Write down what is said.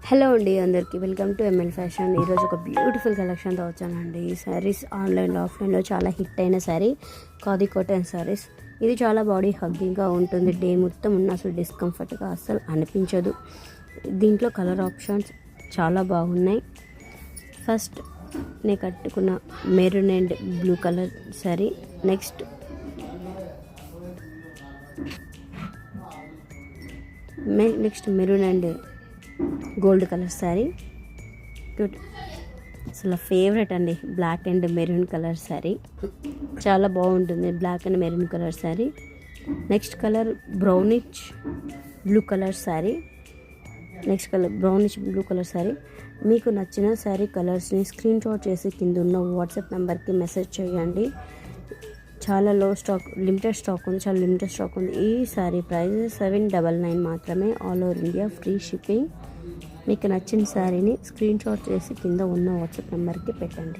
Hello అండి, అందరికీ welcome to ML fashion. ఈరోజు ఒక బ్యూటిఫుల్ కలెక్షన్తో వచ్చానండి. ఈ శారీస్ ఆన్లైన్లో ఆఫ్లైన్లో చాలా హిట్ అయిన శారీ ఖాదీ కాటన్ శారీస్. ఇది చాలా బాడీ హగ్గింగ్గా ఉంటుంది. డే మొత్తం ఉన్న అసలు డిస్కంఫర్ట్గా అస్సలు అనిపించదు. దీంట్లో కలర్ ఆప్షన్స్ చాలా బాగున్నాయి. ఫస్ట్ నేను కట్టుకున్న maroon and blue colour sari, next maroon and gold colour sari. అసలు ఫేవరెట్ అండి, black and maroon colour sari చాలా బాగుంటుంది. Black and maroon colour sari. Next colour brownish blue colour sari. మీకు నచ్చిన శారీ కలర్స్ని స్క్రీన్ షాట్ చేసి కింద ఉన్న వాట్సాప్ నెంబర్కి మెసేజ్ చేయండి. చాలా లిమిటెడ్ స్టాక్ ఉంది. ఈ శారీ ప్రైస్ 799 మాత్రమే. All over India free shipping. మీకు నచ్చిన శారీని స్క్రీన్ షాట్ చేసి కింద ఉన్న వాట్సాప్ నెంబర్కి పెట్టండి.